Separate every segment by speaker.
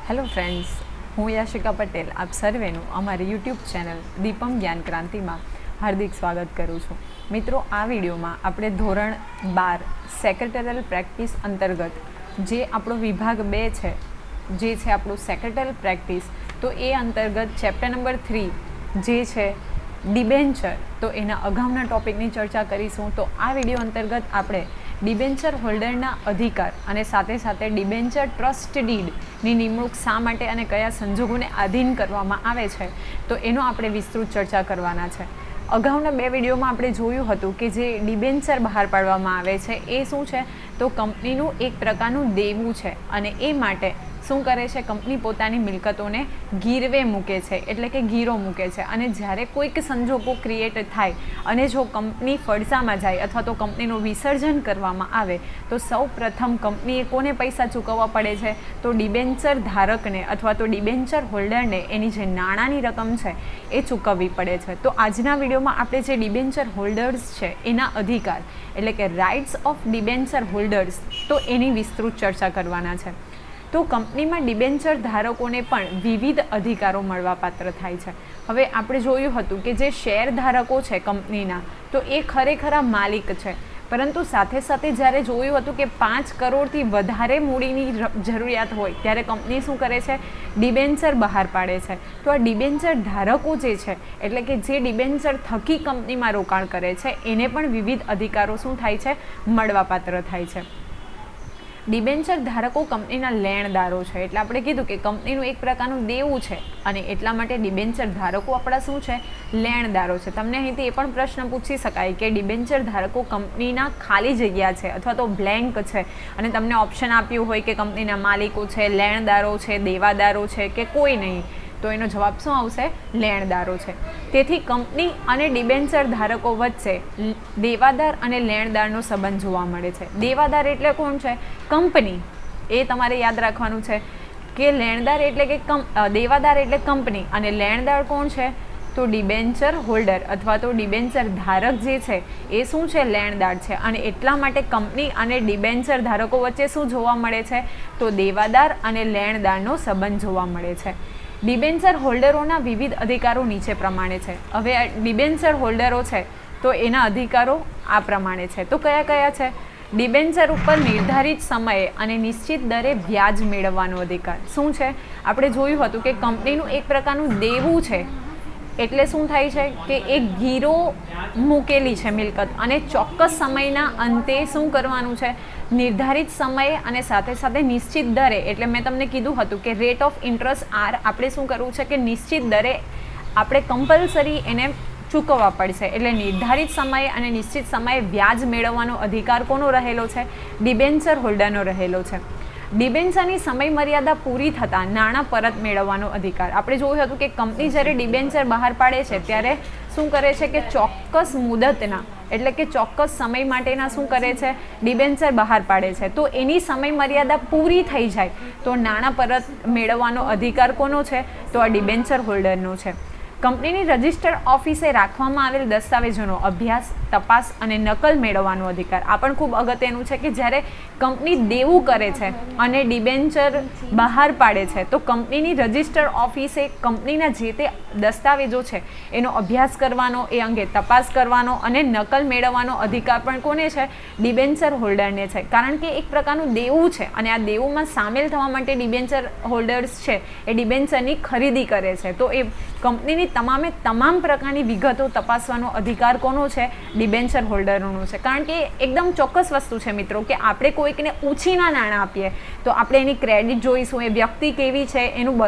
Speaker 1: Hello friends, હું યાશિકા પટેલ આપ સર્વેનું અમારી યુટ્યુબ ચેનલ દીપમ જ્ઞાન ક્રાંતિમાં હાર્દિક સ્વાગત કરું છું. મિત્રો, આ વિડીયોમાં આપણે ધોરણ 12 સેક્રેટરીયલ પ્રેક્ટિસ અંતર્ગત જે આપણો વિભાગ 2 છે, જે છે આપણું સેક્રેટરીયલ પ્રેક્ટિસ, તો એ અંતર્ગત ચેપ્ટર નંબર 3 જે છે ડિબેન્ચર, તો એના અગાઉના ટૉપિકની ચર્ચા કરીશું. તો આ વિડીયો અંતર્ગત આપણે ડિબેન્ચર હોલ્ડરના અધિકાર અને સાથે સાથે ડિબેન્ચર ટ્રસ્ટ ડીડની નિમણૂક શા માટે અને કયા સંજોગોને આધીન કરવામાં આવે છે, તો એનો આપણે વિસ્તૃત ચર્ચા કરવાના છે. અગાઉના 2 વિડીયોમાં આપણે જોયું હતું કે જે ડિબેન્ચર બહાર પાડવામાં આવે છે એ શું છે, તો કંપનીનું એક પ્રકારનું દેવું છે અને એ માટે શું કરે છે, કંપની પોતાની મિલકતોને ગીરવે મૂકે છે, એટલે કે ગીરો મૂકે છે. અને જ્યારે કોઈક સંજોગો ક્રિએટ થાય અને જો કંપની ફડસામાં જાય અથવા તો કંપનીનું વિસર્જન કરવામાં આવે, તો સૌ પ્રથમ કંપનીએ કોને પૈસા ચૂકવવા પડે છે, તો ડિબેન્ચર ધારકને અથવા તો ડિબેન્ચર હોલ્ડરને એની જે નાણાંની રકમ છે એ ચૂકવવી પડે છે. તો આજના વિડીયોમાં આપણે જે ડિબેન્ચર હોલ્ડર્સ છે એના અધિકાર, એટલે કે રાઇટ્સ ઓફ ડિબેન્ચર હોલ્ડર્સ, તો એની વિસ્તૃત ચર્ચા કરવાના છે. તો કંપનીમાં ડિબેન્ચર ધારકોને પણ વિવિધ અધિકારો મળવાપાત્ર થાય છે. હવે આપણે જોયું હતું કે જે શેર ધારકો છે કંપનીના, તો એ ખરેખર માલિક છે, પરંતુ સાથે સાથે જ્યારે જોયું હતું કે 5 કરોડથી વધારે મૂડીની જરૂરિયાત હોય ત્યારે કંપની શું કરે છે, ડિબેન્ચર બહાર પાડે છે. તો આ ડિબેન્ચર ધારકો જે છે, એટલે કે જે ડિબેન્ચર થકી કંપનીમાં રોકાણ કરે છે, એને પણ વિવિધ અધિકારો શું થાય છે, મળવાપાત્ર થાય છે. ડિબેન્ચર ધારકો કંપનીના લેણદારો છે, એટલે આપણે કીધું કે કંપનીનું એક પ્રકારનું દેવું છે અને એટલા માટે ડિબેન્ચર ધારકો આપણા શું છે, લેણદારો છે. તમને અહીંથી એ પણ પ્રશ્ન પૂછી શકાય કે ડિબેન્ચર ધારકો કંપનીના ખાલી જગ્યા છે અથવા તો બ્લેન્ક છે અને તમને ઓપ્શન આપ્યું હોય કે કંપનીના માલિકો છે, લેણદારો છે, દેવાદારો છે કે કોઈ નહીં, તો એનો જવાબ શું આવશે, લેણદારો છે. તેથી કંપની અને ડિબેન્ચર ધારકો વચ્ચે દેવાદાર અને લેણદારનો સંબંધ જોવા મળે છે. દેવાદાર એટલે કોણ છે, કંપની, એ તમારે યાદ રાખવાનું છે કે લેણદાર એટલે કે દેવાદાર એટલે કંપની અને લેણદાર કોણ છે, તો ડિબેન્ચર હોલ્ડર અથવા તો ડિબેન્ચર ધારક જે છે એ શું છે, લેણદાર છે. અને એટલા માટે કંપની અને ડિબેન્ચર ધારકો વચ્ચે શું જોવા મળે છે, તો દેવાદાર અને લેણદારનો સંબંધ જોવા મળે છે. ડિબેન્ચર હોલ્ડરોના વિવિધ અધિકારો નીચે પ્રમાણે છે. હવે આ ડિબેન્ચર હોલ્ડરો છે તો એના અધિકારો આ પ્રમાણે છે. તો કયા કયા છે, ડિબેન્ચર ઉપર નિર્ધારિત સમયે અને નિશ્ચિત દરે વ્યાજ મેળવવાનો અધિકાર. શું છે, આપણે જોયું હતું કે કંપનીનું એક પ્રકારનું દેવું છે, એટલે શું થાય છે કે એક ગીરો મૂકેલી છે મિલકત અને ચોક્કસ સમયના અંતે શું કરવાનું છે, નિર્ધારિત સમયે અને સાથે સાથે નિશ્ચિત દરે, એટલે મેં તમને કીધું હતું કે રેટ ઓફ ઇન્ટરેસ્ટ આર આપણે શું કરવું છે કે નિશ્ચિત દરે આપણે કમ્પલસરી એને ચૂકવવા પડશે. એટલે નિર્ધારિત સમયે અને નિશ્ચિત સમયે વ્યાજ મેળવવાનો અધિકાર કોનો રહેલો છે, ડિબેન્ચર હોલ્ડરનો રહેલો છે. ડિબેન્ચરની સમયમર્યાદા પૂરી થતાં નાણાં પરત મેળવવાનો અધિકાર. આપણે જોયું હતું કે કંપની જ્યારે ડિબેન્ચર બહાર પાડે છે ત્યારે શું કરે છે કે ચોક્કસ મુદતના, એટલે કે ચોક્કસ સમય માટેના શું કરે છે, ડિબેન્ચર બહાર પાડે છે. તો એની સમયમર્યાદા પૂરી થઈ જાય તો નાણાં પરત મેળવવાનો અધિકાર કોનો છે, તો આ ડિબેન્ચર હોલ્ડરનો છે. કંપનીની રજિસ્ટર્ડ ઓફિસે રાખવામાં આવેલ દસ્તાવેજોનો અભ્યાસ, તપાસ અને નકલ મેળવવાનો અધિકાર. આ પણ ખૂબ અગત્યનું છે કે જ્યારે કંપની દેવું કરે છે અને ડિબેન્ચર બહાર પાડે છે, તો કંપનીની રજિસ્ટર્ડ ઓફિસે કંપનીના જે તે દસ્તાવેજો છે એનો અભ્યાસ કરવાનો, એ અંગે તપાસ કરવાનો અને નકલ મેળવવાનો અધિકાર પણ કોને છે, ડિબેન્ચર હોલ્ડરને છે. કારણ કે એક પ્રકારનું દેવું છે અને આ દેવુંમાં સામેલ થવા માટે ડિબેન્ચર હોલ્ડર્સ છે એ ડિબેન્ચરની ખરીદી કરે છે. તો એ કંપનીની તમામ પ્રકારની વિગતો તપાસવાનો અધિકાર કોનો છે, ડિબેન્ચર હોલ્ડરનો છે. કારણ કે એકદમ ચોક્કસ વસ્તુ છે મિત્રો કે આપણે કોઈકને ઉછીના નાણાં આપીએ તો આપણે એની ક્રેડિટ જોઈશું, એ વ્યક્તિ કેવી છે, એનું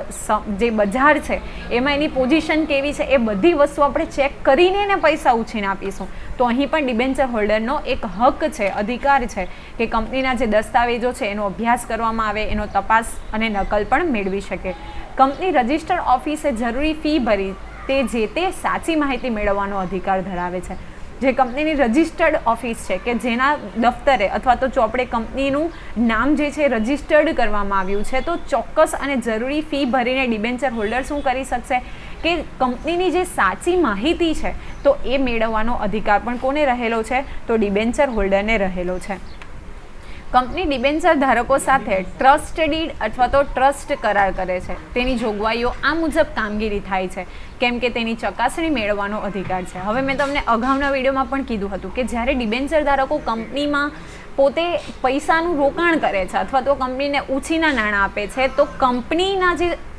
Speaker 1: જે બજાર છે એમાં એની પોઝિશન કેવી છે, એ બધી વસ્તુ આપણે ચેક કરીને એને પૈસા ઉછીને આપીશું. તો અહીં પણ ડિબેન્ચર હોલ્ડરનો એક હક છે, અધિકાર છે કે કંપનીના જે દસ્તાવેજો છે એનો અભ્યાસ કરવામાં આવે, એનો તપાસ અને નકલ પણ મેળવી શકે. કંપની રજિસ્ટર્ડ ઓફિસે જરૂરી ફી ભરી તે સાચી માહિતી મેળવવાનો અધિકાર ધરાવે છે. જે કંપનીની રજિસ્ટર્ડ ઓફિસ છે કે જેના દફતરે અથવા તો ચોપડે કંપનીનું નામ જે છે રજિસ્ટર્ડ કરવામાં આવ્યું છે, તો ચોક્કસ અને જરૂરી ફી ભરીને ડિબેન્ચર હોલ્ડર શું કરી શકશે કે કંપનીની જે સાચી માહિતી છે તો એ મેળવવાનો અધિકાર પણ કોને રહેલો છે, તો ડિબેન્ચર હોલ્ડરને રહેલો છે. કંપની ડિબેન્ચર ધારકો સાથે ટ્રસ્ટ ડીડ અથવા તો ટ્રસ્ટ કરાર કરે છે. તેની જોગવાઈઓ આ મુજબ કામગીરી થાય છે કેમ કે તેની ચકાસણી મેળવવાનો અધિકાર છે. હવે મેં તમને અગાઉના વિડીયોમાં પણ કીધું હતું કે જ્યારે ડિબેન્ચર ધારકો કંપનીમાં પોતે પૈસાનું રોકાણ કરે છે અથવા તો કંપનીને ઉછીના નાણાં આપે છે, તો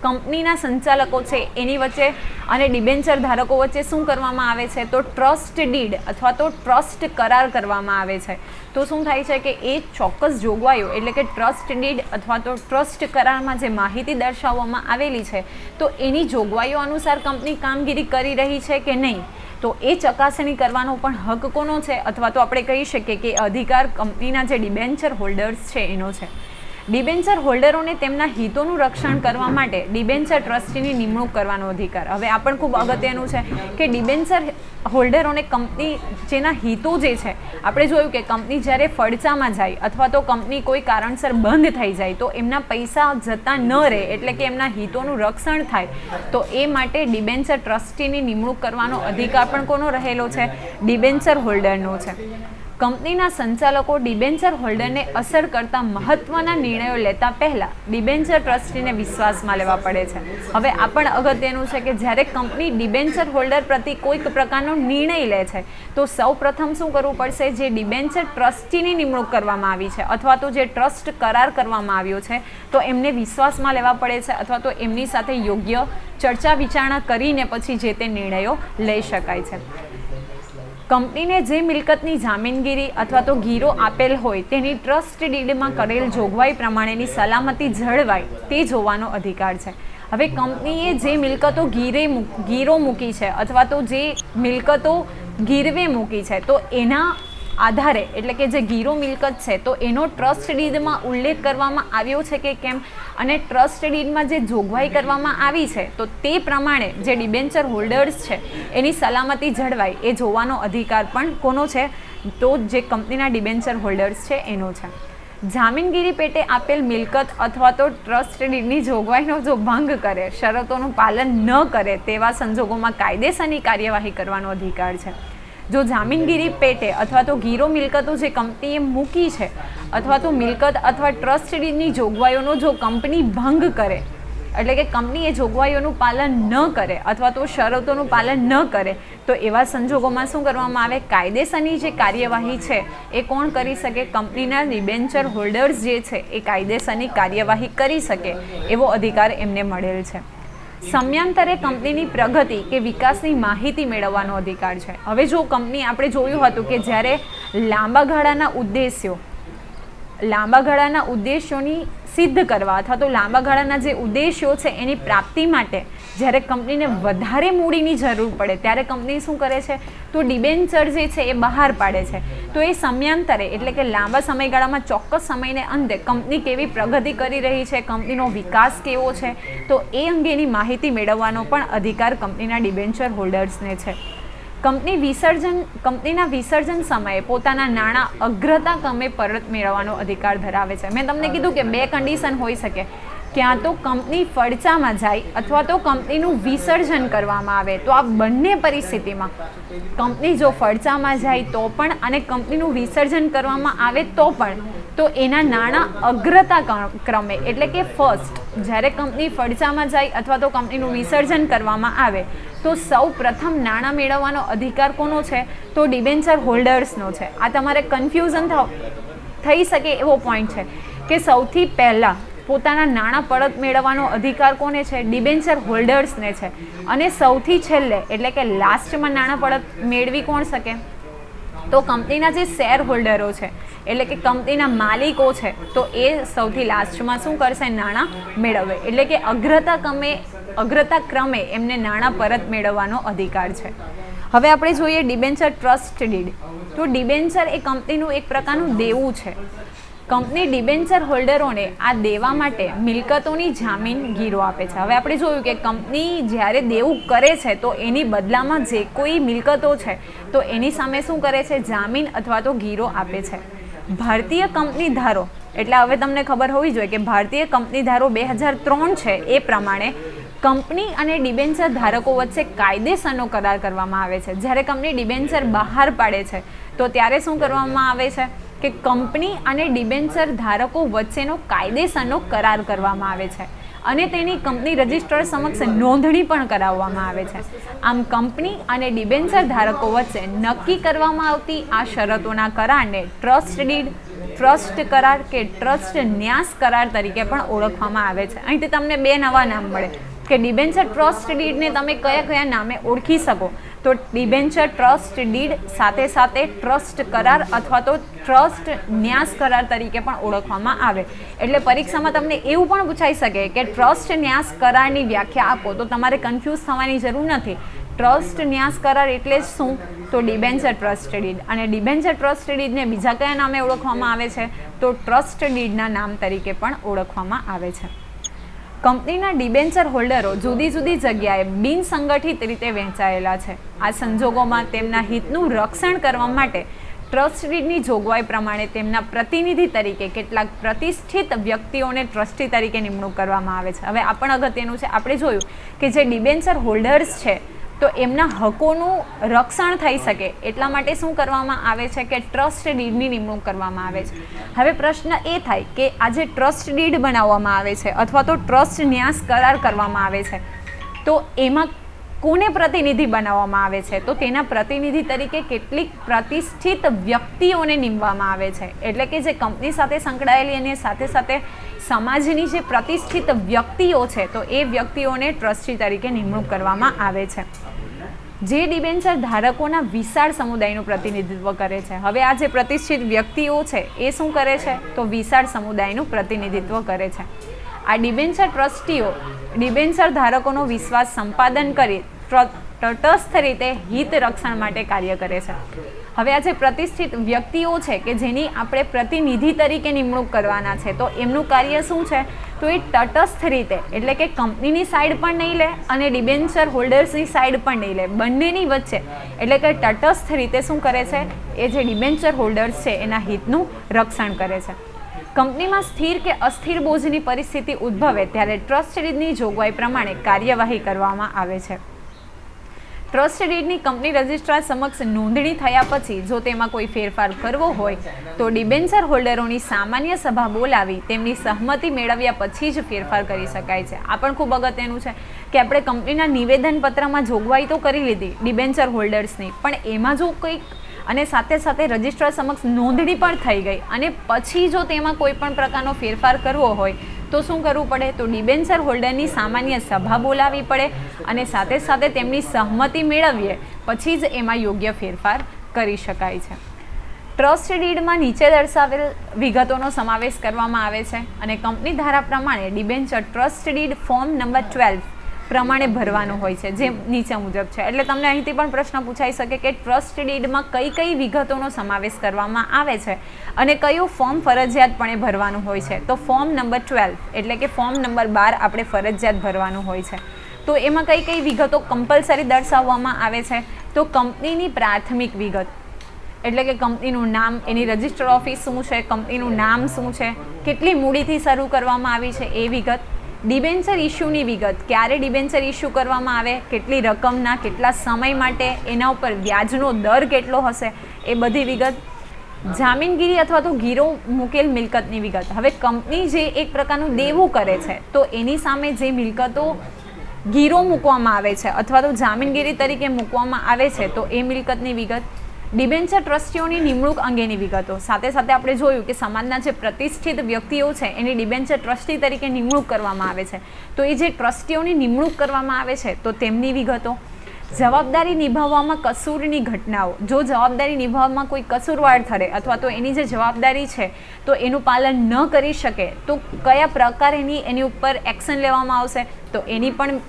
Speaker 1: કંપનીના સંચાલકો છે એની વચ્ચે અને ડિબેન્ચર ધારકો વચ્ચે શું કરવામાં આવે છે, તો ટ્રસ્ટ ડીડ અથવા તો ટ્રસ્ટ કરાર કરવામાં આવે છે. તો શું થાય છે કે એ ચોક્કસ જોગવાઈઓ એટલે કે ટ્રસ્ટ ડીડ અથવા તો ટ્રસ્ટ કરારમાં જે માહિતી દર્શાવવામાં આવેલી છે તો એની જોગવાઈઓ અનુસાર કંપની કામગીરી કરી રહી છે કે નહીં, તો એ ચકાસણી કરવાનો પણ હક કોનો છે, અથવા તો આપણે કહી શકીએ કે અધિકાર કંપનીના જે ડિબેન્ચર હોલ્ડર્સ છે એનો છે. ડિબેન્ચર હોલ્ડરોને તેમના હિતોનું રક્ષણ કરવા માટે ડિબેન્ચર ટ્રસ્ટીની નિમણૂક કરવાનો અધિકાર. હવે આ પણ ખૂબ અગત્યનું છે કે ડિબેન્ચર હોલ્ડરોને કંપની જેના હિતો જે છે, આપણે જોયું કે કંપની જ્યારે ફડચામાં જાય અથવા તો કંપની કોઈ કારણસર બંધ થઈ જાય તો એમના પૈસા જતા ન રહે એટલે કે એમના હિતોનું રક્ષણ થાય, તો એ માટે ડિબેન્ચર ટ્રસ્ટીની નિમણૂક કરવાનો અધિકાર પણ કોનો રહેલો છે, ડિબેન્ચર હોલ્ડરનો છે. કંપનીના સંચાલકો ડિબેન્ચર હોલ્ડરને અસર કરતા મહત્વના નિર્ણયો લેતા પહેલાં ડિબેન્ચર ટ્રસ્ટીને વિશ્વાસમાં લેવા પડે છે. હવે આ પણ અગત્યનું છે કે જ્યારે કંપની ડિબેન્ચર હોલ્ડર પ્રતિ કોઈક પ્રકારનો નિર્ણય લે છે તો સૌ પ્રથમ શું કરવું પડશે, જે ડિબેન્ચર ટ્રસ્ટીની નિમણૂક કરવામાં આવી છે અથવા તો જે ટ્રસ્ટ કરાર કરવામાં આવ્યો છે તો એમને વિશ્વાસમાં લેવા પડે છે અથવા તો એમની સાથે યોગ્ય ચર્ચા વિચારણા કરીને પછી જે તે નિર્ણયો લઈ શકાય છે. કંપનીને જે મિલકતની જામીનગીરી અથવા તો ગીરો આપેલ હોય તેની ટ્રસ્ટ ડીડમાં કરેલ જોગવાઈ પ્રમાણેની સલામતી જળવાય તે જોવાનો અધિકાર છે. હવે કંપનીએ જે મિલકતો ગીરો મૂકી છે અથવા તો જે મિલકતો ગીરવે મૂકી છે તો એના આધારે એટલે કે જે ગીરો મિલકત છે તો એનો ટ્રસ્ટ ડીડમાં ઉલ્લેખ કરવામાં આવ્યો છે કે કેમ, અને ટ્રસ્ટ ડીડમાં જે જોગવાઈ કરવામાં આવી છે તો તે પ્રમાણે જે ડિબેન્ચર હોલ્ડર્સ છે એની સલામતી જળવાય એ જોવાનો અધિકાર પણ કોનો છે, તો જે કંપનીના ડિબેન્ચર હોલ્ડર્સ છે એનો છે. જામીનગીરી પેટે આપેલ મિલકત અથવા તો ટ્રસ્ટ ડીડની જોગવાઈનો જો ભંગ કરે, શરતોનું પાલન ન કરે તેવા સંજોગોમાં કાયદેસરની કાર્યવાહી કરવાનો અધિકાર છે. જો જામીનગીરી પેટે અથવા તો ગીરો મિલકતો જે કંપનીએ મૂકી છે અથવા તો મિલકત અથવા ટ્રસ્ટ ડીડની જોગવાઈઓનો જો કંપની ભંગ કરે એટલે કે કંપની એ જોગવાઈઓનું પાલન ન કરે અથવા તો શરતોનું પાલન ન કરે તો એવા સંજોગોમાં શું કરવામાં આવે, કાયદેસરની જે કાર્યવાહી છે એ કોણ કરી શકે, કંપનીના ડિબેન્ચર હોલ્ડર્સ જે છે એ કાયદેસરની કાર્યવાહી કરી શકે એવો અધિકાર એમને મળેલ છે. સમયાંતરે કંપનીની પ્રગતિ કે વિકાસની માહિતી મેળવવાનો અધિકાર છે. હવે જો કંપની આપણે જોયું હતું કે જ્યારે લાંબા ગાળાના ઉદ્દેશ્યોની સિદ્ધ કરવા અથવા તો લાંબા ગાળાના જે ઉદ્દેશ્યો છે એની પ્રાપ્તિ માટે જ્યારે કંપનીને વધારે મૂડીની જરૂર પડે ત્યારે કંપની શું કરે છે, તો ડિબેન્ચર જે છે એ બહાર પાડે છે. તો એ સમયાંતરે એટલે કે લાંબા સમયગાળામાં ચોક્કસ સમયને અંતે કંપની કેવી પ્રગતિ કરી રહી છે, કંપનીનો વિકાસ કેવો છે, તો એ અંગેની માહિતી મેળવવાનો પણ અધિકાર કંપનીના ડિબેન્ચર હોલ્ડર્સને છે. કંપનીના વિસર્જન સમયે પોતાના નાણાં અગ્રતા ક્રમે પરત મેળવવાનો અધિકાર ધરાવે છે. મેં તમને કીધું કે બે કન્ડિશન હોઈ શકે, ક્યાં તો કંપની ફડચામાં જાય અથવા તો કંપનીનું વિસર્જન કરવામાં આવે. તો આ બંને પરિસ્થિતિમાં કંપની જો ફડચામાં જાય તો પણ અને કંપનીનું વિસર્જન કરવામાં આવે તો પણ તો એના નાણાં અગ્રતા ક્રમે એટલે કે ફર્સ્ટ, જ્યારે કંપની ફડચામાં જાય અથવા તો કંપનીનું વિસર્જન કરવામાં આવે તો સૌ પ્રથમ નાણાં મેળવવાનો અધિકાર કોનો છે, તો ડિબેન્ચર હોલ્ડર્સનો છે. આ તમારે કન્ફ્યુઝન થઈ શકે એવો પોઈન્ટ છે કે સૌથી પહેલાં પોતાના નાણાં પરત મેળવવાનો અધિકાર કોને છે, ડિબેન્ચર હોલ્ડર્સને છે, અને સૌથી છેલ્લે એટલે કે લાસ્ટમાં નાણાં પરત મેળવી કોણ શકે, તો કંપનીના જે શેર હોલ્ડરો છે એટલે કે કંપનીના માલિકો છે તો એ સૌથી લાસ્ટમાં શું કરશે, નાણાં મેળવે. એટલે કે અગ્રતા ક્રમે એમને નાણાં પરત મેળવવાનો અધિકાર છે. હવે આપણે જોઈએ ડિબેન્ચર ટ્રસ્ટ ડીડ. તો ડિબેન્ચર એ કંપનીનું એક પ્રકારનું દેવું છે. કંપની ડિબેન્ચર હોલ્ડરોને આ દેવા માટે મિલકતોની જામીન ગીરો આપે છે. હવે આપણે જોયું કે કંપની જ્યારે દેવું કરે છે તો એની બદલામાં જે કોઈ મિલકતો છે તો એની સામે શું કરે છે, જામીન અથવા તો ગીરો આપે છે. ભારતીય કંપની ધારો એટલે હવે તમને ખબર હોવી જોઈએ કે ભારતીય કંપની ધારો 2003 છે એ પ્રમાણે કંપની અને ડિબેન્ચર ધારકો વચ્ચે કાયદેસરનો કરાર કરવામાં આવે છે. જ્યારે કંપની ડિબેન્ચર બહાર પાડે છે તો ત્યારે શું કરવામાં આવે છે, કે કંપની અને ડિબેન્ચર ધારકો વચ્ચેનો કાયદેસરનો કરાર કરવામાં આવે છે અને તેની કંપની રજિસ્ટ્રાર સમક્ષ નોંધણી પણ કરાવવામાં આવે છે. આમ કંપની અને ડિબેન્ચર ધારકો વચ્ચે નક્કી કરવામાં આવતી આ શરતોના કરારને ટ્રસ્ટ ડીડ, ટ્રસ્ટ કરાર કે ટ્રસ્ટ ન્યાસ કરાર તરીકે પણ ઓળખવામાં આવે છે. અહીંથી તમને બે નવા નામ મળે કે ડિબેન્ચર ટ્રસ્ટ ડીડને તમે કયા કયા નામે ઓળખી શકો, તો ડિબેન્ચર ટ્રસ્ટ ડીડ સાથે સાથે ટ્રસ્ટ કરાર અથવા તો ટ્રસ્ટ ન્યાસ કરાર તરીકે પણ ઓળખવામાં આવે. એટલે પરીક્ષામાં તમને એવું પણ પૂછાઈ શકે કે ટ્રસ્ટ ન્યાસ કરારની વ્યાખ્યા આપો, તો તમારે કન્ફ્યુઝ થવાની જરૂર નથી. ટ્રસ્ટ ન્યાસ કરાર એટલે શું, તો ડિબેન્ચર ટ્રસ્ટ ડીડ, અને ડિબેન્ચર ટ્રસ્ટ ડીડને બીજા કયા નામે ઓળખવામાં આવે છે, તો ટ્રસ્ટ ડીડના નામ તરીકે પણ ઓળખવામાં આવે છે. કંપનીના ડિબેન્ચર હોલ્ડરો જુદી જુદી જગ્યાએ બિનસંગઠિત રીતે વહેંચાયેલા છે. આ સંજોગોમાં તેમના હિતનું રક્ષણ કરવા માટે ટ્રસ્ટ ડીડની જોગવાઈ પ્રમાણે તેમના પ્રતિનિધિ તરીકે કેટલાક પ્રતિષ્ઠિત વ્યક્તિઓને ટ્રસ્ટી તરીકે નિમણૂક કરવામાં આવે છે. હવે આ પણ અગત્યનું છે. આપણે જોયું કે જે ડિબેન્ચર હોલ્ડર્સ છે તો એમના હકોનું રક્ષણ થઈ શકે એટલા માટે શું કરવામાં આવે છે કે ટ્રસ્ટ ડીડની નિમણૂક કરવામાં આવે છે. હવે પ્રશ્ન એ થાય કે આ જે ટ્રસ્ટ ડીડ બનાવવામાં આવે છે અથવા તો ટ્રસ્ટ ન્યાસ કરાર કરવામાં આવે છે, તો એમાં કોને પ્રતિનિધિ બનાવવામાં આવે છે, તો તેના પ્રતિનિધિ તરીકે કેટલીક પ્રતિષ્ઠિત વ્યક્તિઓને નીમવામાં આવે છે. એટલે કે જે કંપની સાથે સંકળાયેલી અને સાથે સાથે સમાજની જે પ્રતિષ્ઠિત વ્યક્તિઓ છે તો એ વ્યક્તિઓને ટ્રસ્ટી તરીકે નિમણૂક કરવામાં આવે છે, જે ડિબેન્ચર ધારકોના વિશાળ સમુદાયનું પ્રતિનિધિત્વ કરે છે. હવે આ જે પ્રતિષ્ઠિત વ્યક્તિઓ છે એ શું કરે છે, તો વિશાળ સમુદાયનું પ્રતિનિધિત્વ કરે છે. આ ડિબેન્ચર ટ્રસ્ટીઓ ડિબેન્ચર ધારકોનો વિશ્વાસ સંપાદન કરી તટસ્થ રીતે હિત રક્ષણ માટે કાર્ય કરે છે. હવે આ જે પ્રતિષ્ઠિત વ્યક્તિઓ છે કે જેની આપણે પ્રતિનિધિ તરીકે નિમણૂક કરવાના છે, તો એમનું કાર્ય શું છે, તો એ તટસ્થ રીતે, એટલે કે કંપનીની સાઈડ પણ નહીં લે અને ડિબેન્ચર હોલ્ડર્સની સાઈડ પણ નહીં લે, બંનેની વચ્ચે એટલે કે તટસ્થ રીતે શું કરે છે, એ જે ડિબેન્ચર હોલ્ડર્સ છે એના હિતનું રક્ષણ કરે છે. કંપનીમાં સ્થિર કે અસ્થિર બોજની પરિસ્થિતિ ઉદ્ભવે ત્યારે ટ્રસ્ટ ડીડની જોગવાઈ પ્રમાણે કાર્યવાહી કરવામાં આવે છે. ટ્રસ્ટ ડીડની કંપની રજિસ્ટ્રાર સમક્ષ નોંધણી થયા પછી જો તેમાં કોઈ ફેરફાર કરવો હોય તો ડિબેન્ચર હોલ્ડરોની સામાન્ય સભા બોલાવી તેમની સહમતિ મેળવ્યા પછી જ ફેરફાર કરી શકાય છે. આ પણ ખૂબ અગત્યનું છે કે આપણે કંપનીના નિવેદનપત્રમાં જોગવાઈ તો કરી લીધી ડિબેન્ચર હોલ્ડર્સની, પણ એમાં જો કંઈક અને સાથે સાથે રજિસ્ટ્રાર સમક્ષ નોંધણી પણ થઈ ગઈ અને પછી જો તેમાં કોઈ પણ પ્રકારનો ફેરફાર કરવો હોય તો શું કરવું પડે, તો ડિબેન્ચર હોલ્ડરની સામાન્ય સભા બોલાવવી પડે અને સાથે સાથે તેમની સહમતિ મેળવીએ પછી જ એમાં યોગ્ય ફેરફાર કરી શકાય છે. ટ્રસ્ટ ડીડમાં નીચે દર્શાવેલ વિગતોનો સમાવેશ કરવામાં આવે છે અને કંપની ધારા પ્રમાણે debenture trust did form number 12 પ્રમાણે ભરવાનું હોય છે, જે નીચે મુજબ છે. એટલે તમને અહીંથી પણ પ્રશ્ન પૂછાઈ શકે કે ટ્રસ્ટ ડીડમાં કઈ કઈ વિગતોનો સમાવેશ કરવામાં આવે છે અને કયું ફોર્મ ફરજિયાતપણે ભરવાનું હોય છે, તો ફોર્મ નંબર 12 એટલે કે ફોર્મ નંબર 12 આપણે ફરજિયાત ભરવાનું હોય છે. તો એમાં કઈ કઈ વિગતો કમ્પલસરી દર્શાવવામાં આવે છે, તો કંપનીની પ્રાથમિક વિગત એટલે કે કંપનીનું નામ, એની રજિસ્ટર ઓફિસ શું છે, કંપનીનું નામ શું છે, કેટલી મૂડીથી શરૂ કરવામાં આવી છે એ વિગત, ડિબેન્ચર ઇસ્યુની વિગત, ક્યારે ડિબેન્ચર ઇસ્યુ કરવામાં આવે, કેટલી રકમના, કેટલા સમય માટે, એના ઉપર વ્યાજનો દર કેટલો હશે એ બધી વિગત, જામીનગીરી અથવા તો ગીરો મૂકેલ મિલકતની વિગત. હવે કંપની જે એક પ્રકારનું દેવું કરે છે તો એની સામે જે મિલકતો ગીરો મૂકવામાં આવે છે અથવા તો જામીનગીરી તરીકે મૂકવામાં આવે છે તો એ મિલકતની વિગત, ડિબેન્ચર ટ્રસ્ટીઓની નિમણૂક અંગેની વિગતો. સાથે સાથે આપણે જોયું કે સમાજના જે પ્રતિષ્ઠિત વ્યક્તિઓ છે એની ડિબેન્ચર ટ્રસ્ટી તરીકે નિમણૂક કરવામાં આવે છે, તો એ જે ટ્રસ્ટીઓની નિમણૂક કરવામાં આવે છે તો તેમની વિગતો, જવાબદારી નિભાવવામાં કસૂરની ઘટનાઓ, જો જવાબદારી નિભાવવામાં કોઈ કસૂરવાર ઠરે અથવા તો એની જે જવાબદારી છે તો એનું પાલન ન કરી શકે તો કયા પ્રકારે એની ઉપર એક્શન લેવામાં આવશે તો એની પણ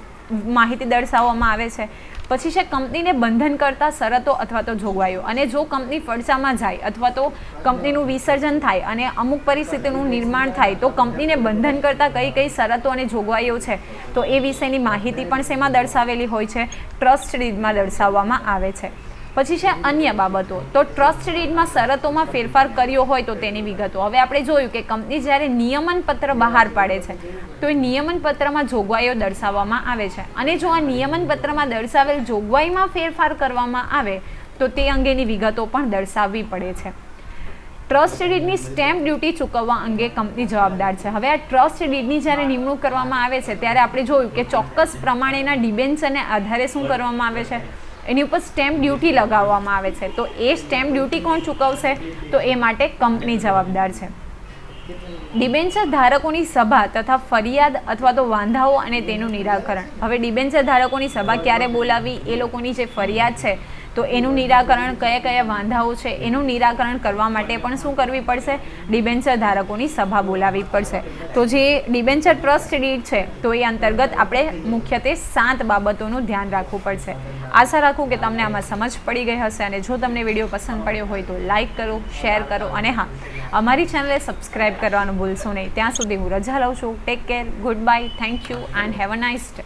Speaker 1: માહિતી દર્શાવવામાં આવે છે. પછી છે કંપનીને બંધન કરતા શરતો અથવા તો જોગવાઈઓ, અને જો કંપની ફડચામાં જાય અથવા તો કંપનીનું વિસર્જન થાય અને અમુક પરિસ્થિતિનું નિર્માણ થાય તો કંપનીને બંધન કરતા કઈ કઈ શરતો અને જોગવાઈઓ છે તો એ વિશેની માહિતી પણ શેમાં દર્શાવેલી હોય છે, ટ્રસ્ટ ડીડમાં દર્શાવવામાં આવે છે. પછી છે અન્ય બાબતો, તો ટ્રસ્ટ ડીડમાં શરતોમાં ફેરફાર કર્યો હોય તો તેની વિગતો. હવે આપણે જોયું કે કંપની જ્યારે નિયમન પત્ર બહાર પાડે છે તો એ નિયમન પત્રમાં જોગવાઈઓ દર્શાવવામાં આવે છે અને જો આ નિયમન પત્રમાં દર્શાવેલ જોગવાઈમાં ફેરફાર કરવામાં આવે તો તે અંગેની વિગતો પણ દર્શાવવી પડે છે. ટ્રસ્ટ ડીડની સ્ટેમ્પ ડ્યુટી ચૂકવવા અંગે કંપની જવાબદાર છે. હવે આ ટ્રસ્ટ ડીડની જ્યારે નિમણૂક કરવામાં આવે છે ત્યારે આપણે જોયું કે ચોક્કસ પ્રમાણેના ડિબેન્ચરને આધારે શું કરવામાં આવે છે, એની ઉપર સ્ટેમ્પ ડ્યુટી લગાવવામાં આવે છે. તો એ સ્ટેમ્પ ડ્યુટી કોણ ચૂકવશે, તો એ માટે કંપની જવાબદાર છે. ડિબેન્ચર ધારકોની સભા તથા ફરિયાદ અથવા તો વાંધાઓ અને તેનું નિરાકરણ. હવે ડિબેન્ચર ધારકોની સભા ક્યારે બોલાવી, એ લોકોની જે ફરિયાદ છે તો એનું નિરાકરણ, કયા કયા વાંધાઓ છે એનું નિરાકરણ કરવા માટે પણ શું કરવી પડશે, ડિબેન્ચર ધારકોની સભા બોલાવવી પડશે. તો જે ડિબેન્ચર ટ્રસ્ટ ડીડ છે તો એ અંતર્ગત આપણે મુખ્યત્વે 7 બાબતોનું ધ્યાન રાખવું પડશે. આશા રાખું કે તમને આમાં સમજ પડી ગઈ હશે, અને જો તમને વિડીયો પસંદ પડ્યો હોય તો લાઇક કરો, શેર કરો, અને હા, અમારી ચેનલને સબસ્ક્રાઈબ કરવાનું ભૂલશો નહીં. ત્યાં સુધી હું રજા લઉં છું. Take care, good bye, thank you and have a nice day.